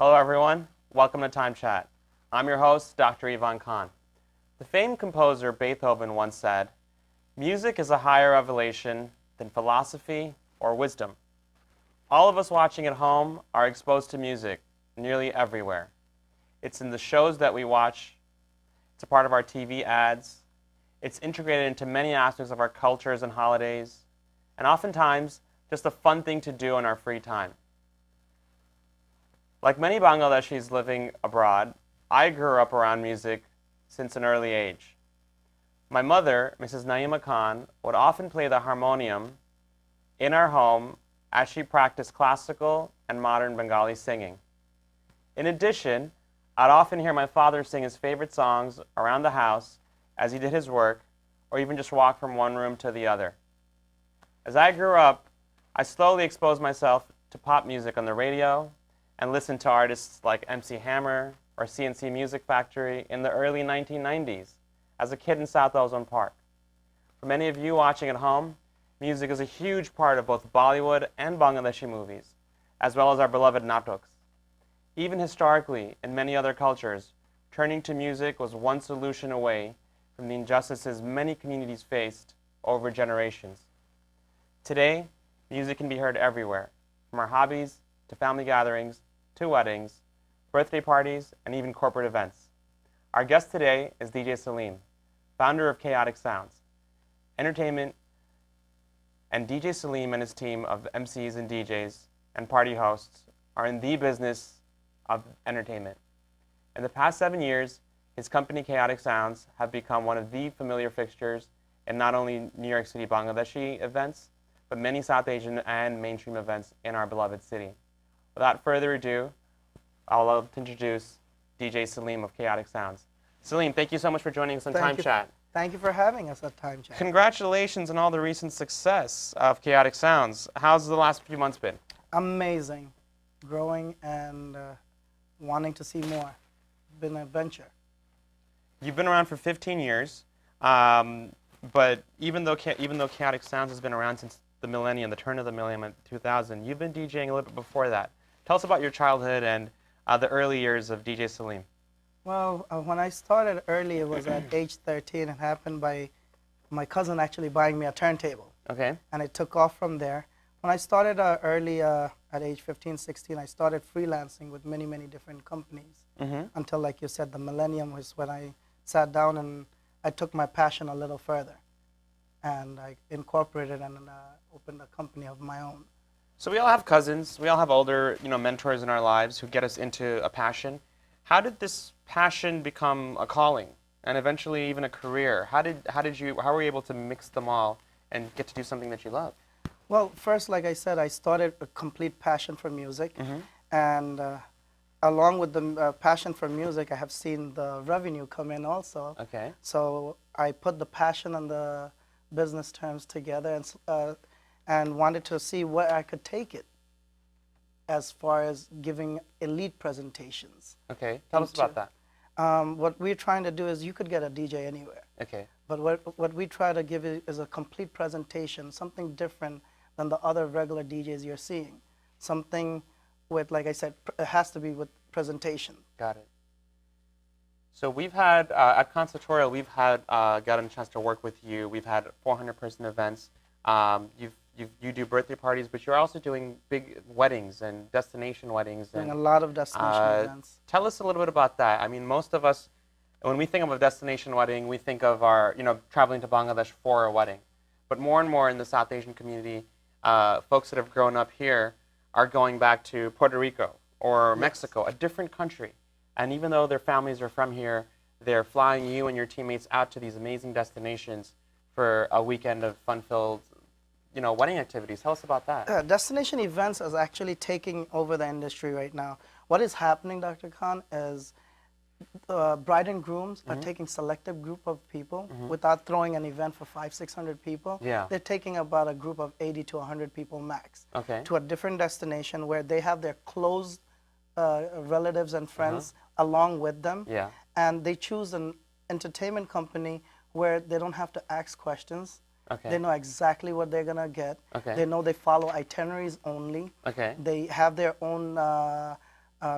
Hello everyone, welcome to Time Chat. I'm your host, Dr. Ivan Khan. The famed composer Beethoven once said, "Music is a higher revelation than philosophy or wisdom." All of us watching at home are exposed to music nearly everywhere. It's in the shows that we watch, it's a part of our TV ads, it's integrated into many aspects of our cultures and holidays, and oftentimes just a fun thing to do in our free time. Like many Bangladeshis living abroad, I grew up around music since an early age. My mother, Mrs. Naima Khan, would often play the harmonium in our home as she practiced classical and modern Bengali singing. In addition, I'd often hear my father sing his favorite songs around the house as he did his work, or even just walk from one room to the other. As I grew up, I slowly exposed myself to pop music on the radio and listened to artists like MC Hammer or CNC Music Factory in the early 1990s as a kid in South Ozone Park. For many of you watching at home, music is a huge part of both Bollywood and Bangladeshi movies, as well as our beloved natoks. Even historically, in many other cultures, turning to music was one solution away from the injustices many communities faced over generations. Today, music can be heard everywhere, from our hobbies to family gatherings, to weddings, birthday parties, and even corporate events. Our guest today is DJ Selim, founder of Chaotic Sounds Entertainment, and DJ Selim and his team of MCs and DJs and party hosts are in the business of entertainment. In the past 7 years, his company Chaotic Sounds have become one of the familiar fixtures in not only New York City Bangladeshi events, but many South Asian and mainstream events in our beloved city. Without further ado, I'll love to introduce DJ Selim of Chaotic Sounds. Selim, thank you so much for joining us on Time Chat. Thank you for having us at Time Chat. Congratulations on all the recent success of Chaotic Sounds. How's the last few months been? Amazing. Growing and wanting to see more. Been an adventure. You've been around for 15 years, but even though Chaotic Sounds has been around since the millennium, the turn of the millennium in 2000, you've been DJing a little bit before that. Tell us about your childhood and the early years of DJ Selim. Well, when I started early, it was at age 13. It happened by my cousin actually buying me a turntable. Okay. And it took off from there. When I started early, at age 15, 16, I started freelancing with many, many different companies. Until, like you said, the millennium was when I sat down and I took my passion a little further. And I incorporated and opened a company of my own. So we all have cousins. We all have older, mentors in our lives who get us into a passion. How did this passion become a calling and eventually even a career? How were you able to mix them all and get to do something that you love? Well, first, like I said, I started a complete passion for music, and along with the passion for music, I have seen the revenue come in also. Okay. So I put the passion and the business terms together and wanted to see where I could take it as far as giving elite presentations. Okay, tell us about that. What we're trying to do is you could get a DJ anywhere. Okay. But what we try to give is a complete presentation, something different than the other regular DJs you're seeing. Something with, like I said, it has to be with presentation. Got it. So we've had, at Conservatorial, we've had gotten a chance to work with you. We've had 400-person events. You do birthday parties, but you're also doing big weddings and destination weddings. Doing a lot of destination events. Tell us a little bit about that. I mean, most of us, when we think of a destination wedding, we think of our, traveling to Bangladesh for a wedding. But more and more in the South Asian community, folks that have grown up here are going back to Puerto Rico or Mexico, a different country. And even though their families are from here, they're flying you and your teammates out to these amazing destinations for a weekend of fun-filled, wedding activities. Tell us about that. Destination events is actually taking over the industry right now. What is happening, Dr. Khan, is bride and grooms are taking selective group of people without throwing an event for 500-600 people. Yeah. They're taking about a group of 80 to 100 people max Okay. to a different destination where they have their close relatives and friends along with them. Yeah. And they choose an entertainment company where they don't have to ask questions. Okay. They know exactly what they're going to get. Okay. They know they follow itineraries only. Okay. They have their own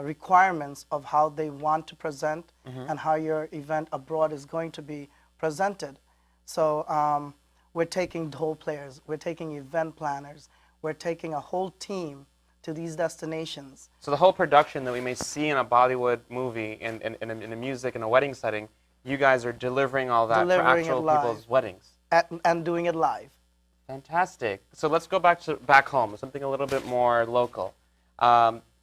requirements of how they want to present and how your event abroad is going to be presented. So we're taking role players, we're taking event planners, we're taking a whole team to these destinations. So the whole production that we may see in a Bollywood movie, in a music, in a wedding setting, you guys are delivering all that for Delivering it actual live. people's weddings. And doing it live. Fantastic. So let's go back home, something a little bit more local.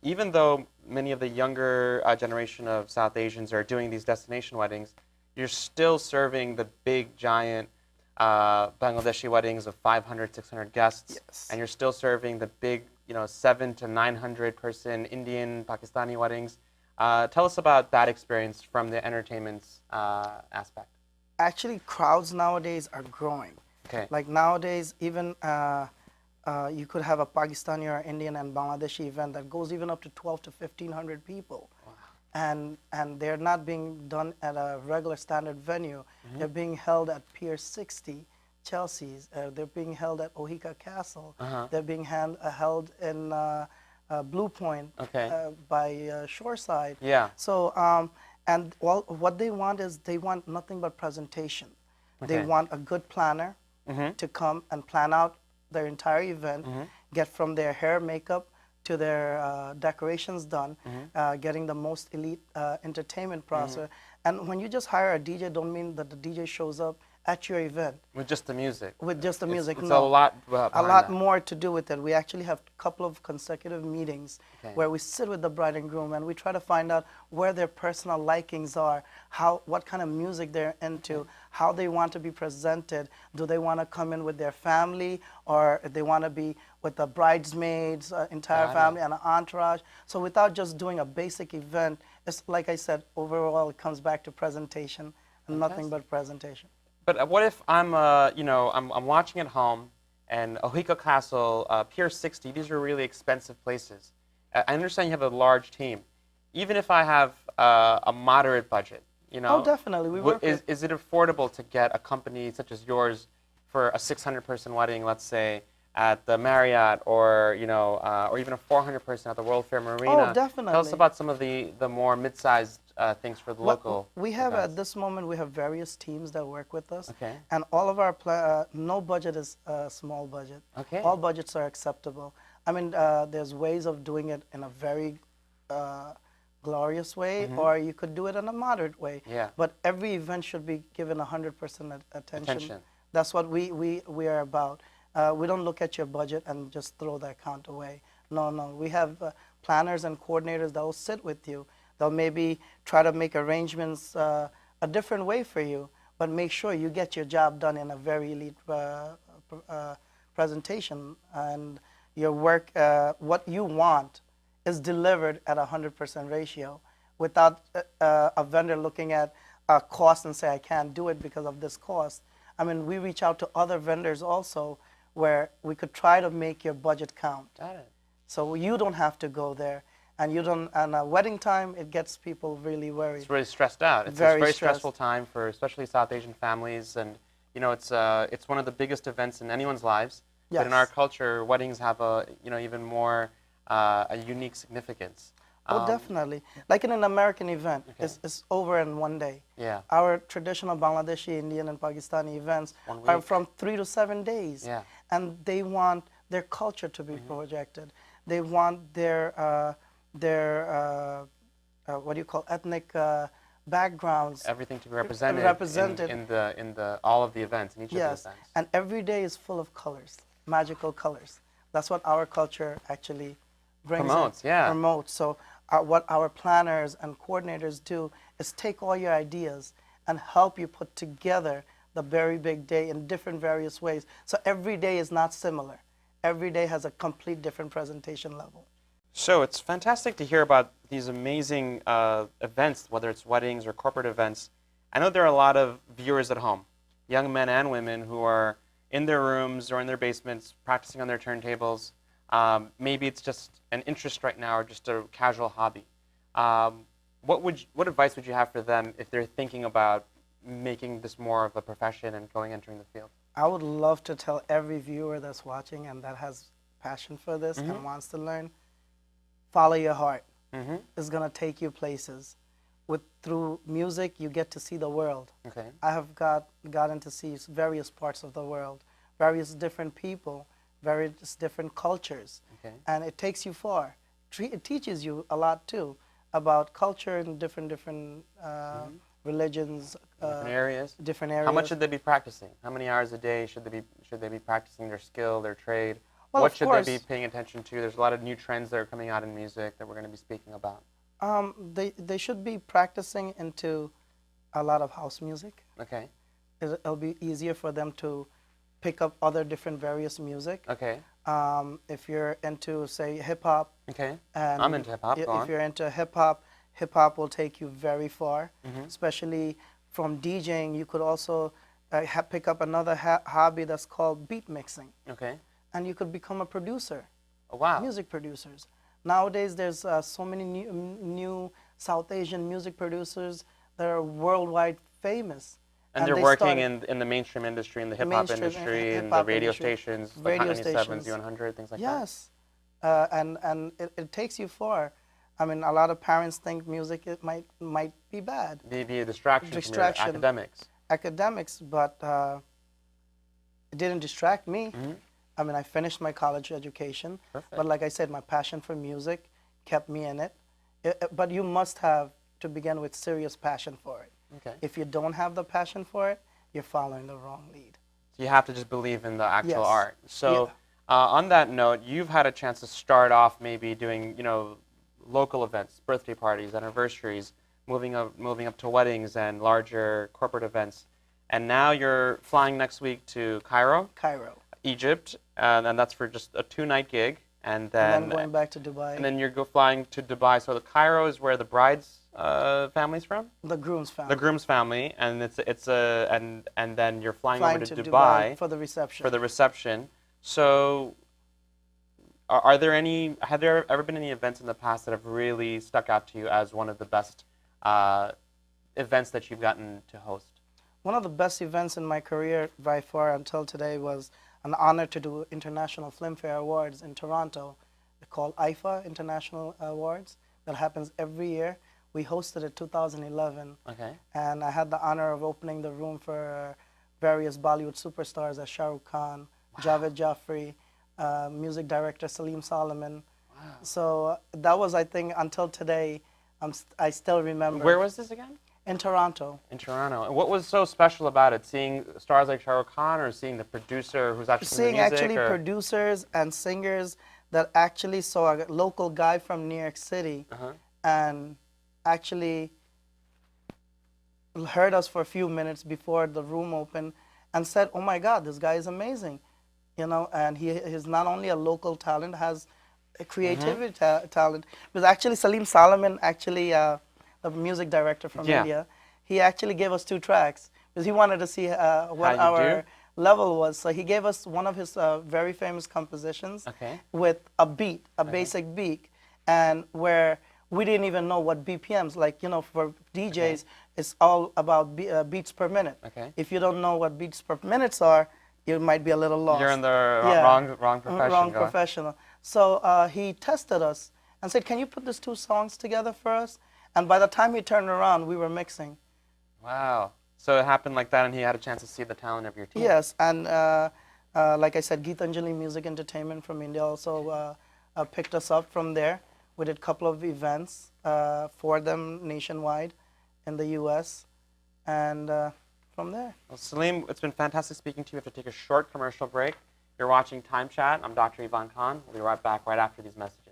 Even though many of the younger generation of South Asians are doing these destination weddings, you're still serving the big, giant Bangladeshi weddings of 500, 600 guests. Yes. And you're still serving the big, 7 to 900 person Indian, Pakistani weddings. Tell us about that experience from the entertainment aspect. Actually, crowds nowadays are growing. Okay. Like nowadays, even you could have a Pakistani or Indian and Bangladeshi event that goes even up to 12 to 1,500 people. Wow. And they're not being done at a regular standard venue. They're being held at Pier 60, Chelsea's. They're being held at Ohika Castle. They're being held in Blue Point by Shoreside. Yeah. So, and what they want is they want nothing but presentation. They want a good planner to come and plan out their entire event, get from their hair, makeup, to their decorations done, getting the most elite entertainment process. And when you just hire a DJ, don't mean that the DJ shows up at your event. With just the music. With just the music, it's no. a lot a lot more to do with it. We actually have a couple of consecutive meetings where we sit with the bride and groom and we try to find out where their personal likings are, what kind of music they're into, how they want to be presented. Do they want to come in with their family, or they want to be with the bridesmaids, entire family, and an entourage? So without just doing a basic event, it's like I said, overall it comes back to presentation and nothing but presentation. But what if I'm watching at home, and Ohika Castle, Pier 60, these are really expensive places. I understand you have a large team. Even if I have a moderate budget, Oh, definitely. is it affordable to get a company such as yours for a 600-person wedding, let's say, at the Marriott, or even a 400-person at the World Fair Marina? Oh, definitely. Tell us about some of the more mid-sized things for the local. We have events. at this moment we have various teams that work with us, Okay. and all of our no budget is a small budget. Okay. All budgets are acceptable. I mean, there's ways of doing it in a very glorious way, or you could do it in a moderate way. Yeah. But every event should be given 100% attention. Attention. That's what we are about. We don't look at your budget and just throw the account away. No, no. We have planners and coordinators that will sit with you. They'll maybe try to make arrangements a different way for you, but make sure you get your job done in a very elite presentation, and your work, what you want, is delivered at 100% ratio, without a vendor looking at a cost and say, I can't do it because of this cost. I mean, we reach out to other vendors also where we could try to make your budget count. Got it. So you don't have to go there. And you don't. And wedding time, it gets people really worried. It's really stressed out. It's Very a very stressed. stressful time for especially South Asian families, and it's one of the biggest events in anyone's lives. Yes. But in our culture, weddings have a even more a unique significance. Oh, definitely. Like in an American event, it's over in one day. Yeah. Our traditional Bangladeshi, Indian, and Pakistani events are from 3 to 7 days. Yeah. And they want their culture to be projected. They want their what do you call, ethnic backgrounds. Everything to be represented, in the all of the events, in each of the events. And every day is full of colors, magical colors. That's what our culture actually brings. Promotes, yeah. Promotes. So what our planners and coordinators do is take all your ideas and help you put together the very big day in different various ways. So every day is not similar. Every day has a complete different presentation level. So it's fantastic to hear about these amazing events, whether it's weddings or corporate events. I know there are a lot of viewers at home, young men and women, who are in their rooms or in their basements practicing on their turntables. Maybe it's just an interest right now or just a casual hobby. What advice would you have for them if they're thinking about making this more of a profession and entering the field? I would love to tell every viewer that's watching and that has passion for this and wants to learn, follow your heart. is going to take you places. Through music, you get to see the world. Okay. I have gotten to see various parts of the world, various different people, various different cultures, Okay. and it takes you far. It teaches you a lot too about culture and different religions, Different areas. different areas. How much should they be practicing? How many hours a day should they be practicing their skill, their trade? Well, What of should course. they be paying attention to? There's a lot of new trends that are coming out in music that we're going to be speaking about. They should be practicing into a lot of house music. Okay. It'll be easier for them to pick up other different various music. Okay. If you're into, say, hip hop. Okay. And I'm into hip hop. Go on. If you're into hip hop will take you very far. Mm-hmm. Especially from DJing, you could also pick up another hobby that's called beat mixing. Okay. And you could become a producer. Oh, wow. Music producers. Nowadays, there's so many new South Asian music producers that are worldwide famous. And they're working in the mainstream industry, in the hip-hop industry, in the radio stations, like 97, Z100, things like that. Yes. And it takes you far. I mean, a lot of parents think music might be bad. Maybe a distraction from your academics. Academics, but it didn't distract me. Mm-hmm. I mean, I finished my college education. Perfect. But like I said, my passion for music kept me in it. But you must have, to begin with, serious passion for it. Okay. If you don't have the passion for it, you're following the wrong lead. So you have to just believe in the actual Yes. art. So on that note, you've had a chance to start off maybe doing, local events, birthday parties, anniversaries, moving up to weddings and larger corporate events. And now you're flying next week to Cairo, Egypt, and that's for just a 2-night gig. And then going back to Dubai. And then you're flying to Dubai. So the Cairo is where the bride's family's from? The groom's family. The groom's family, and and then you're flying over to Dubai for the reception. For the reception. So, have there ever been any events in the past that have really stuck out to you as one of the best events that you've gotten to host? One of the best events in my career by far until today was an honor to do International Filmfare Awards in Toronto. They're called IFA International Awards. That happens every year. We hosted it 2011. Okay. And I had the honor of opening the room for various Bollywood superstars as Shah Rukh Khan, Javed Jaffrey, music director Selim Solomon. Wow. So that was, I think, until today, I still remember. Where was this again? In Toronto. In Toronto. And what was so special about it? Seeing stars like Shah Rukh Khan, or seeing the producer who's actually seeing the music? Actually producers and singers that actually saw a local guy from New York City and actually heard us for a few minutes before the room opened and said, "Oh my God, this guy is amazing," And he is not only a local talent, has a creativity talent. Because actually, Selim Solomon, the music director from India, he actually gave us 2 tracks because he wanted to see what our level was. So he gave us one of his very famous compositions with a beat, a basic beat, and where we didn't even know what BPMs, for DJs, it's all about beats per minute. If you don't know what beats per minutes are, you might be a little lost. You're in the wrong profession. Wrong professional. So he tested us and said, "Can you put these 2 songs together for us?" And by the time he turned around, we were mixing. Wow. So it happened like that, and he had a chance to see the talent of your team. Yes, and like I said, Geetanjali Music Entertainment from India also picked us up from there. We did a couple of events for them nationwide in the U.S. and from there. Well, Selim, it's been fantastic speaking to you. We have to take a short commercial break. You're watching Time Chat. I'm Dr. Ivan Khan. We'll be right back right after these messages.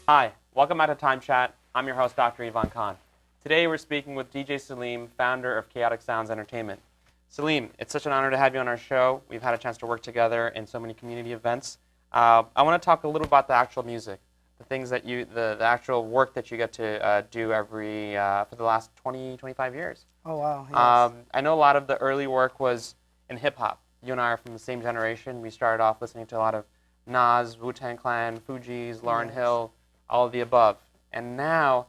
Hi, welcome back to Time Chat. I'm your host, Dr. Ivan Khan. Today we're speaking with DJ Selim, founder of Chaotic Sounds Entertainment. Selim, it's such an honor to have you on our show. We've had a chance to work together in so many community events. I want to talk a little about the actual music. the things that the actual work that you get to do every for the last 20, 25 years. Oh wow, yes. I know a lot of the early work was in hip hop. You and I are from the same generation. We started off listening to a lot of Nas, Wu-Tang Clan, Fugees, Lauryn Yes. Hill, all of the above. And now,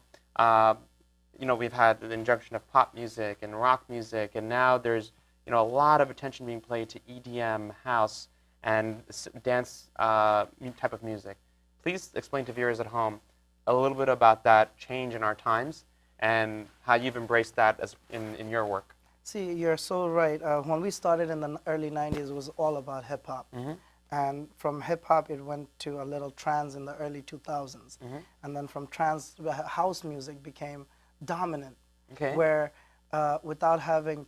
we've had the injunction of pop music and rock music, and now there's a lot of attention being played to EDM, house, and dance type of music. Please explain to viewers at home a little bit about that change in our times and how you've embraced that as in your work. See, you're so right. When we started in the early 90s, it was all about hip hop. And from hip hop, it went to a little trance in the early 2000s. And then from trance, house music became dominant, Okay. where without having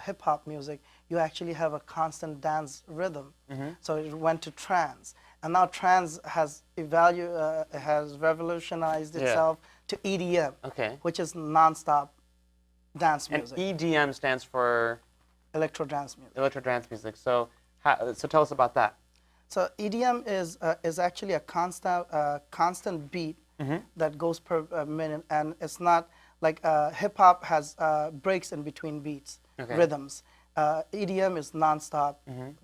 hip hop music, you actually have a constant dance rhythm. So it went to trance. And now trance has has revolutionized Yeah. itself to EDM, Okay. which is nonstop dance And music, EDM stands for electro dance music. electro dance music. So, so tell us about that. So EDM is actually a constant beat that goes per minute, and it's not like hip hop has breaks in between beats, Okay. rhythms. EDM is nonstop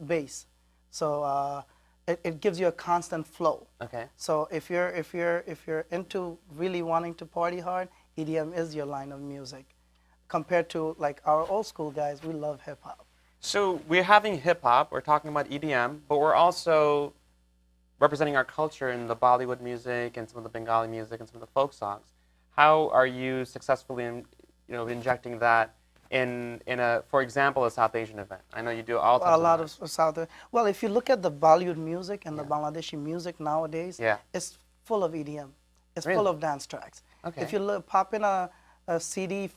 bass, so it gives you a constant flow. Okay. So if you're into really wanting to party hard, EDM is your line of music. Compared to like our old school guys, we love hip hop. So we're having hip hop. We're talking about EDM, but we're also representing our culture in the Bollywood music and some of the Bengali music and some of the folk songs. How are you successfully, injecting that in a, for example, a South Asian event? I know you do all types A lot events. of South. Well, if you look at the Bollywood music and the Yeah. Bangladeshi music nowadays, Yeah. it's full of EDM. It's Really? full of dance tracks. Okay. If you pop in a CD,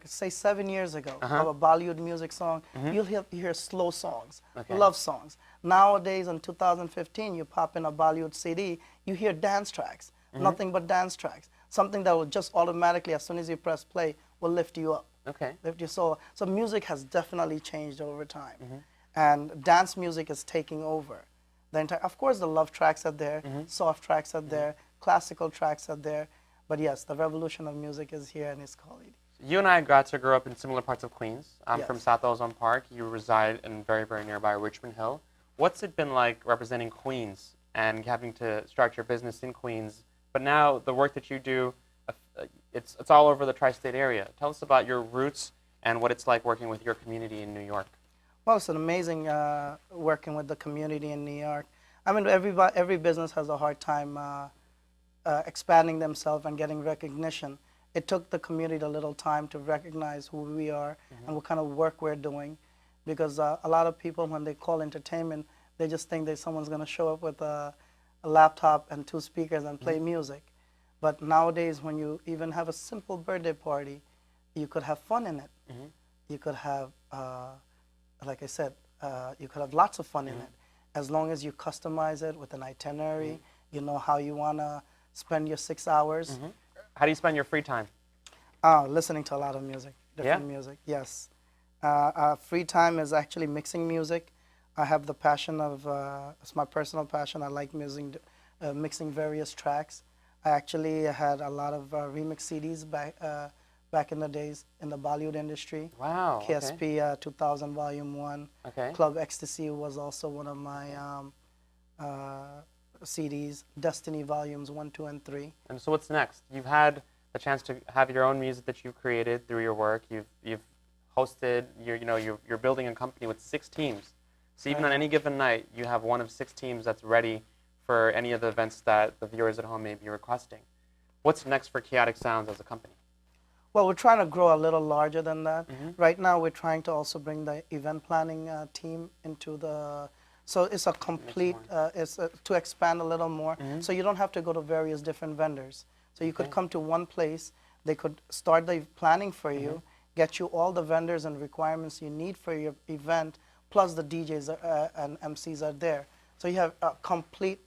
say 7 years ago, Uh-huh. of a Bollywood music song, you'll hear slow songs, Okay. love songs. Nowadays, in 2015, you pop in a Bollywood CD, you hear dance tracks, nothing but dance tracks. Something that will just automatically, as soon as you press play, will lift you up. Okay. Lift your soul. So music has definitely changed over time, and dance music is taking over. The entire, of course, the love tracks are there, soft tracks are there, classical tracks are there, but yes, the revolution of music is here, and it's called EDM. You and I got to grow up in similar parts of Queens. I'm Yes. from South Ozone Park. You reside in very, very nearby Richmond Hill. What's it been like representing Queens and having to start your business in Queens? But now the work that you do, it's all over the tri-state area. Tell us about your roots and what it's like working with your community in New York. Well, it's an amazing working with the community in New York. I mean, every business has a hard time expanding themselves and getting recognition. It took the community a little time to recognize who we are and what kind of work we're doing, because a lot of people, when they call entertainment, they just think that someone's going to show up with a laptop and 2 speakers and play music. But nowadays, when you even have a simple birthday party, you could have fun in it. You could have, like I said, you could have lots of fun in it, as long as you customize it with an itinerary. You know how you want to spend your 6 hours. How do you spend your free time? Listening to a lot of music, Yeah? different music. Yes. Free time is actually mixing music. I have the passion of, it's my personal passion. I like mixing various tracks. I actually had a lot of remix CDs back in the days in the Bollywood industry. Wow. Okay. KSP 2000 Volume 1. Okay. Club Ecstasy was also one of my CDs. Destiny Volumes 1, 2, and 3. And so what's next? You've had the chance to have your own music that you've created through your work. You've hosted. You're building a company with 6 teams. So even on any given night, you have one of 6 teams that's ready for any of the events that the viewers at home may be requesting. What's next for Chaotic Sounds as a company? Well, we're trying to grow a little larger than that. Right now, we're trying to also bring the event planning team into the. So it's a complete. It's to expand a little more. So you don't have to go to various different vendors. So you could come to one place. They could start the planning for you, get you all the vendors and requirements you need for your event, plus the DJs and MCs are there. So you have a complete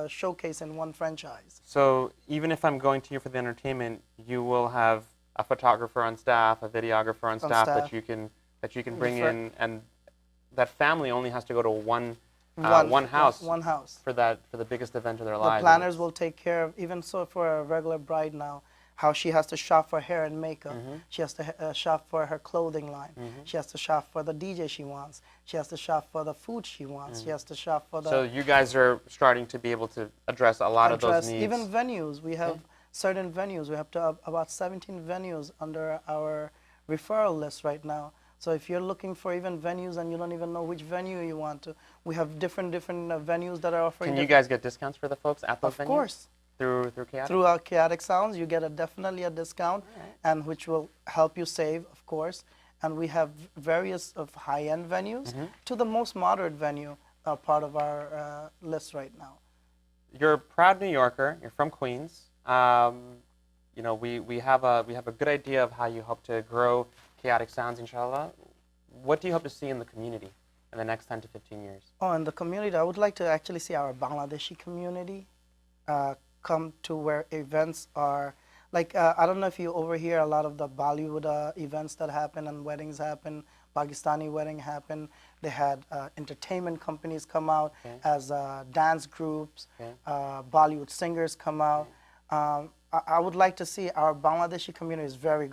showcase in one franchise. So even if I'm going to you for the entertainment, you will have a photographer on staff, a videographer on staff that you can bring in, and that family only has to go to one one house One house. for the biggest event of their The lives. planners will take care of, even so for a regular bride now, how she has to shop for hair and makeup. She has to shop for her clothing line. She has to shop for the DJ she wants. She has to shop for the food she wants. She has to shop for the... So you guys are starting to be able to address a lot of those needs. Even venues. We have certain venues. We have about 17 venues under our referral list right now. So if you're looking for even venues and you don't even know which venue you want to, we have different venues that are offering. Can you guys get discounts for the folks at those venues? Of course. Through Chaotic? Through our Chaotic Sounds, you get definitely a discount, and which will help you save, of course. And we have various of high-end venues to the most moderate venue are part of our list right now. You're a proud New Yorker. You're from Queens. You know, we have a good idea of how you hope to grow Chaotic Sounds, inshallah. What do you hope to see in the community in the next 10 to 15 years? Oh, in the community, I would like to actually see our Bangladeshi community come to where events are. Like, I don't know if you overhear a lot of the Bollywood events that happen and weddings happen, Pakistani wedding happen. They had entertainment companies come out as dance groups, Bollywood singers come out. I would like to see our Bangladeshi community is very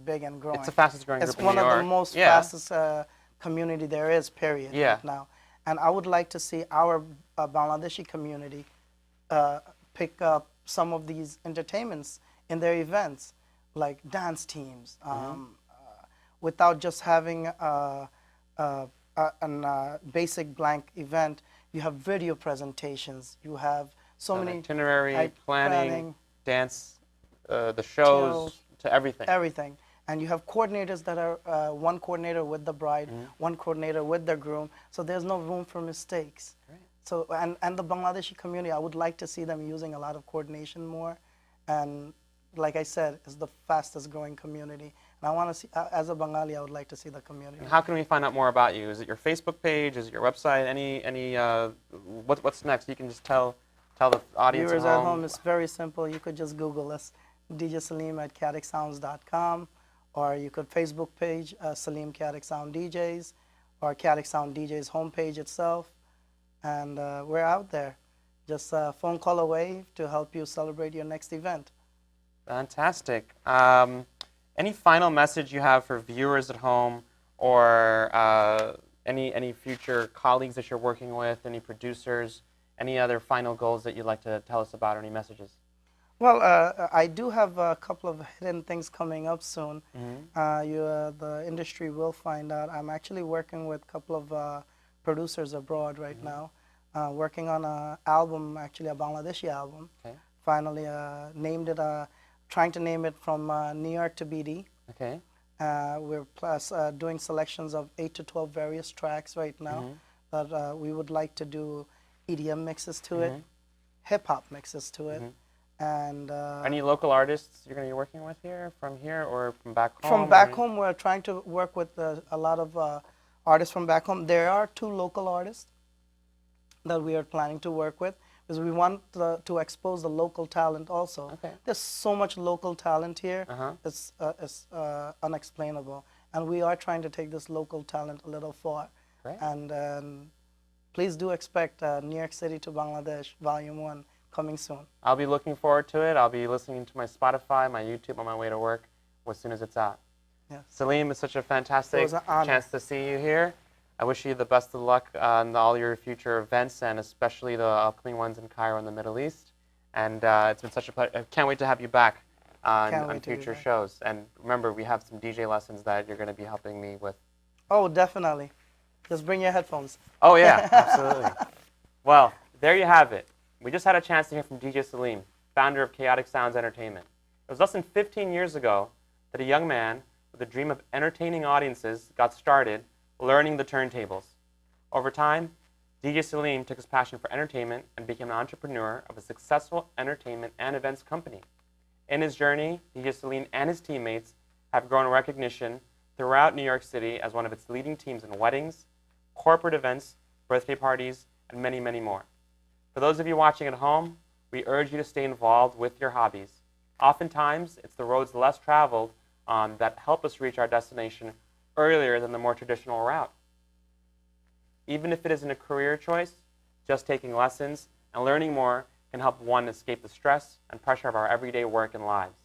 big and growing. It's the fastest growing group in New York. It's one of the most fastest community there is, period, right now. And I would like to see our Bangladeshi community pick up some of these entertainments in their events, like dance teams, without just having a basic blank event. You have video presentations. You have so many itinerary, planning, dance, the shows, to everything. Everything. And you have coordinators that are one coordinator with the bride, one coordinator with the groom. So there's no room for mistakes. Right. So and the Bangladeshi community, I would like to see them using a lot of coordination more. And like I said, it's the fastest growing community. And I want to see, as a Bengali, I would like to see the community. And how can we find out more about you? Is it your Facebook page? Is it your website? What's next? You can just tell the audience Viewers at home, it's very simple. You could just Google us, DJ Selim at chaoticsounds.com, or you could Facebook page Selim Chaotic Sound DJs, or Chaotic Sound DJs homepage itself. And we're out there. Just a phone call away to help you celebrate your next event. Fantastic. Any final message you have for viewers at home, or any future colleagues that you're working with, any producers, any other final goals that you'd like to tell us about, or any messages? Well, I do have a couple of hidden things coming up soon. The industry will find out. I'm actually working with a couple of producers abroad right now, working on an album, actually a Bangladeshi album. Okay. Finally named it, trying to name it From New York to BD. Okay. We're doing selections of 8 to 12 various tracks right now that we would like to do EDM mixes to it, hip-hop mixes to it. And any local artists you're going to be working with from here, or from back home? From back home, we're trying to work with a lot of artists from back home. There are 2 local artists that we are planning to work with, because we want to expose the local talent also. Okay. There's so much local talent here, it's unexplainable. And we are trying to take this local talent a little far. Great. And please do expect New York City to Bangladesh Volume 1 coming soon. I'll be looking forward to it. I'll be listening to my Spotify, my YouTube on my way to work as soon as it's out. Yes. Selim, it's such a fantastic chance to see you here. I wish you the best of luck on all your future events, and especially the upcoming ones in Cairo and the Middle East. And it's been such a pleasure. I can't wait to have you back on future shows. And remember, we have some DJ lessons that you're going to be helping me with. Oh, definitely. Just bring your headphones. Oh, yeah, absolutely. Well, there you have it. We just had a chance to hear from DJ Selim, founder of Chaotic Sounds Entertainment. It was less than 15 years ago that a young man with a dream of entertaining audiences got started learning the turntables. Over time, DJ Selim took his passion for entertainment and became an entrepreneur of a successful entertainment and events company. In his journey, DJ Selim and his teammates have grown recognition throughout New York City as one of its leading teams in weddings, corporate events, birthday parties, and many, many more. For those of you watching at home, we urge you to stay involved with your hobbies. Oftentimes, it's the roads less traveled that help us reach our destination earlier than the more traditional route. Even if it isn't a career choice, Just taking lessons and learning more can help one escape the stress and pressure of our everyday work and lives.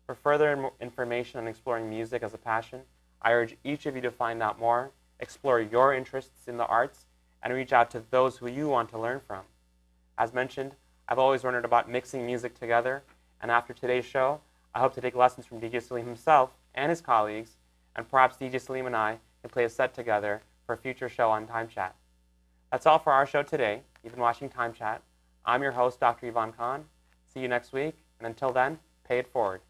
For further information on exploring music as a passion, I urge each of you to find out more, explore your interests in the arts, and reach out to those who you want to learn from. As mentioned, I've always wondered about mixing music together, and after today's show, I hope to take lessons from DJ Selim himself and his colleagues, and perhaps DJ Selim and I can play a set together for a future show on Time Chat. That's all for our show today. You've been watching Time Chat. I'm your host, Dr. Yvonne Khan. See you next week, and until then, pay it forward.